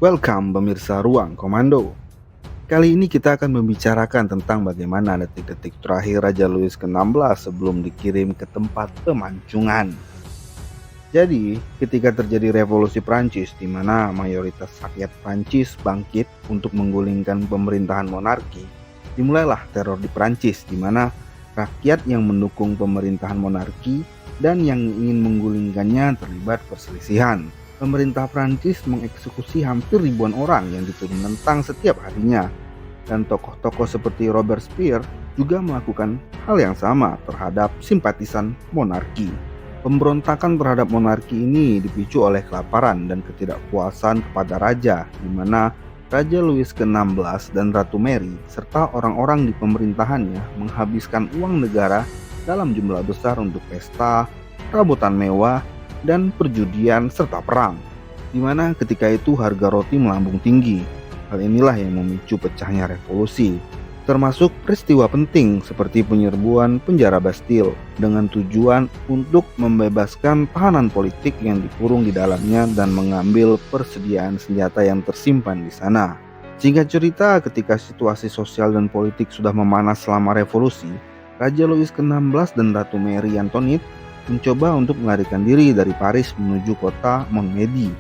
Welcome pemirsa Ruang Komando. Kali ini kita akan membicarakan tentang bagaimana detik-detik terakhir Raja Louis ke-16 sebelum dikirim ke tempat pemancingan. Jadi, ketika terjadi revolusi Prancis di mana mayoritas rakyat Prancis bangkit untuk menggulingkan pemerintahan monarki, dimulailah teror di Prancis di mana rakyat yang mendukung pemerintahan monarki dan yang ingin menggulingkannya terlibat perselisihan. Pemerintah Prancis mengeksekusi hampir ribuan orang yang dituduh menentang setiap harinya, dan tokoh-tokoh seperti Robespierre juga melakukan hal yang sama terhadap simpatisan monarki. Pemberontakan terhadap monarki ini dipicu oleh kelaparan dan ketidakpuasan kepada raja, di mana Raja Louis ke-16 dan Ratu Mary serta orang-orang di pemerintahannya menghabiskan uang negara dalam jumlah besar untuk pesta, perabotan mewah, dan perjudian serta perang, di mana ketika itu harga roti melambung tinggi. Hal inilah yang memicu pecahnya revolusi, termasuk peristiwa penting seperti penyerbuan penjara Bastille dengan tujuan untuk membebaskan tahanan politik yang dikurung di dalamnya dan mengambil persediaan senjata yang tersimpan di sana. Singkat cerita, ketika situasi sosial dan politik sudah memanas selama revolusi, Raja Louis ke-16 dan Ratu Mary Antoinette mencoba untuk melarikan diri dari Paris menuju kota Montmedy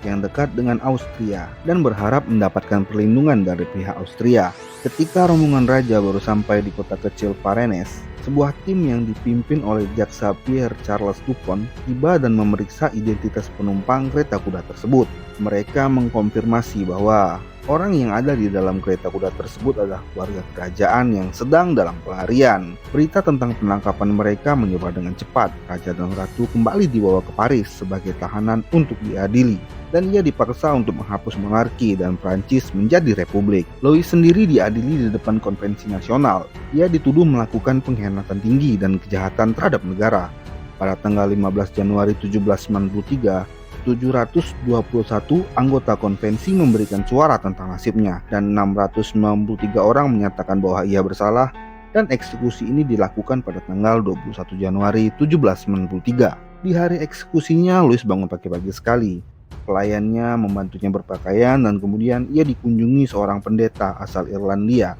yang dekat dengan Austria dan berharap mendapatkan perlindungan dari pihak Austria. Ketika rombongan raja baru sampai di kota kecil Varennes, sebuah tim yang dipimpin oleh jaksa Pierre Charles Dupont tiba dan memeriksa identitas penumpang kereta kuda tersebut. Mereka mengkonfirmasi bahwa orang yang ada di dalam kereta kuda tersebut adalah keluarga kerajaan yang sedang dalam pelarian. Berita tentang penangkapan mereka menyebar dengan cepat. Raja dan ratu kembali dibawa ke Paris sebagai tahanan untuk diadili, dan ia dipaksa untuk menghapus monarki dan Prancis menjadi republik. Louis sendiri diadili di depan konvensi nasional. Ia dituduh melakukan pengkhianatan tinggi dan kejahatan terhadap negara. Pada tanggal 15 Januari 1793, 721 anggota konvensi memberikan suara tentang nasibnya, dan 693 orang menyatakan bahwa ia bersalah, dan eksekusi ini dilakukan pada tanggal 21 Januari 1793. Di hari eksekusinya, Louis bangun pagi-pagi sekali. Pelayannya membantunya berpakaian dan kemudian ia dikunjungi seorang pendeta asal Irlandia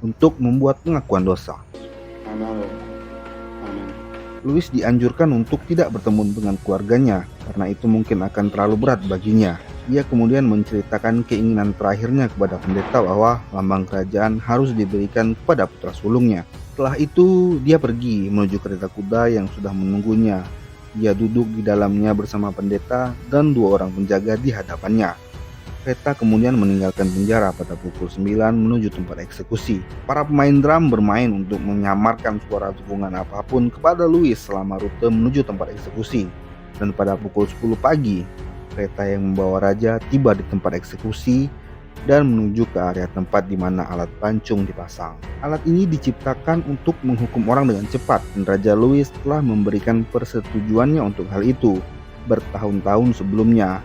untuk membuat pengakuan dosa. Louis dianjurkan untuk tidak bertemu dengan keluarganya karena itu mungkin akan terlalu berat baginya. Ia kemudian menceritakan keinginan terakhirnya kepada pendeta bahwa lambang kerajaan harus diberikan kepada putra sulungnya. Setelah itu dia pergi menuju kereta kuda yang sudah menunggunya. Dia duduk di dalamnya bersama pendeta dan dua orang penjaga di hadapannya. Kereta kemudian meninggalkan penjara pada pukul 9 menuju tempat eksekusi. Para pemain drum bermain untuk menyamarkan suara dukungan apapun kepada Louis selama rute menuju tempat eksekusi. Dan pada pukul 10 pagi, kereta yang membawa raja tiba di tempat eksekusi dan menuju ke area tempat di mana alat pancung dipasang. Alat ini diciptakan untuk menghukum orang dengan cepat, dan Raja Louis telah memberikan persetujuannya untuk hal itu bertahun-tahun sebelumnya.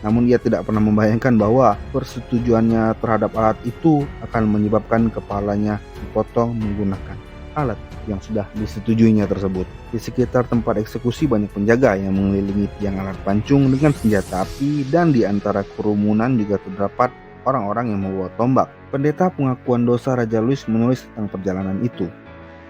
Namun ia tidak pernah membayangkan bahwa persetujuannya terhadap alat itu akan menyebabkan kepalanya dipotong menggunakan alat yang sudah disetujuinya tersebut. Di sekitar tempat eksekusi banyak penjaga yang mengelilingi tiang alat pancung dengan senjata api, dan di antara kerumunan juga terdapat orang-orang yang membawa tombak. Pendeta pengakuan dosa Raja Louis menulis tentang perjalanan itu.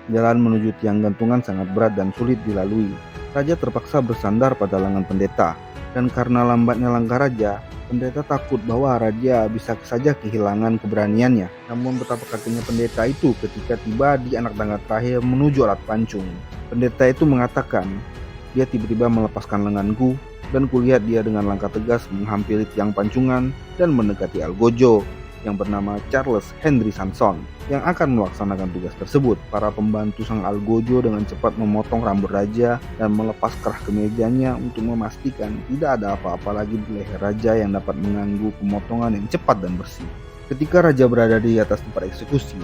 Jalan menuju tiang gantungan sangat berat dan sulit dilalui. Raja terpaksa bersandar pada lengan pendeta, dan karena lambatnya langkah raja, pendeta takut bahwa raja bisa saja kehilangan keberaniannya. Namun betapa kagetnya pendeta itu ketika tiba di anak tangga terakhir menuju alat pancung. Pendeta itu mengatakan, "Dia tiba-tiba melepaskan lenganku, dan kulihat dia dengan langkah tegas menghampiri tiang pancungan dan mendekati algojo yang bernama Charles Henry Sanson yang akan melaksanakan tugas tersebut." Para pembantu sang algojo dengan cepat memotong rambut raja dan melepas kerah kemejanya untuk memastikan tidak ada apa-apa lagi di leher raja yang dapat mengganggu pemotongan yang cepat dan bersih. Ketika raja berada di atas tempat eksekusi,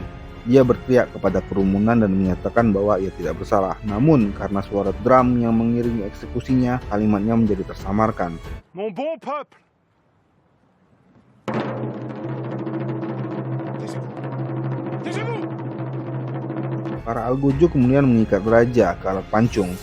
dia berteriak kepada kerumunan dan menyatakan bahwa ia tidak bersalah. Namun karena suara drum yang mengiringi eksekusinya, kalimatnya menjadi tersamarkan. Mon bon peuple! Taisez-vous! Para algojo kemudian mengikat raja ke alat pancung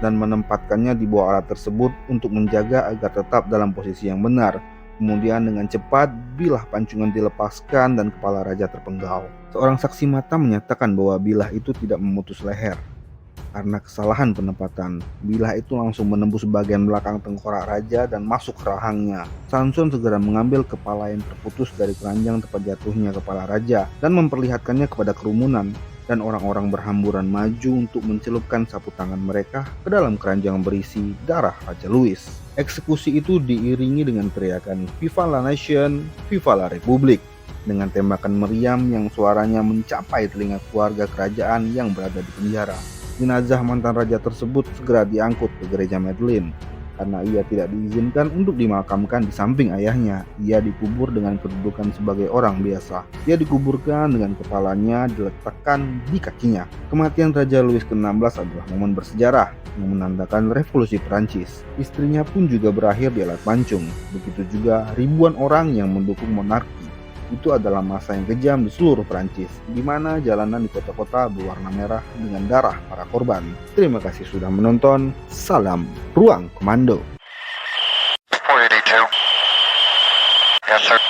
dan menempatkannya di bawah alat tersebut untuk menjaga agar tetap dalam posisi yang benar. Kemudian dengan cepat bilah pancungan dilepaskan dan kepala raja terpenggal. Seorang saksi mata menyatakan bahwa bilah itu tidak memutus leher. Karena kesalahan penempatan, bilah itu langsung menembus bagian belakang tengkorak raja dan masuk ke rahangnya. Samson segera mengambil kepala yang terputus dari keranjang tempat jatuhnya kepala raja dan memperlihatkannya kepada kerumunan. Dan orang-orang berhamburan maju untuk mencelupkan sapu tangan mereka ke dalam keranjang berisi darah Raja Louis. Eksekusi itu diiringi dengan teriakan "Viva la Nation, Viva la Republik" dengan tembakan meriam yang suaranya mencapai telinga keluarga kerajaan yang berada di penjara. Jenazah mantan raja tersebut segera diangkut ke gereja Madeleine. Karena ia tidak diizinkan untuk dimakamkan di samping ayahnya, ia dikubur dengan kedudukan sebagai orang biasa. Ia dikuburkan dengan kepalanya diletakkan di kakinya. Kematian Raja Louis ke-16 adalah momen bersejarah yang menandakan revolusi Perancis. Istrinya pun juga berakhir di alat pancung. Begitu juga ribuan orang yang mendukung monarki. Itu adalah masa yang kejam di seluruh Perancis, di mana jalanan di kota-kota berwarna merah dengan darah para korban. Terima kasih sudah menonton. Salam Ruang Komando. 482. Yes, sir.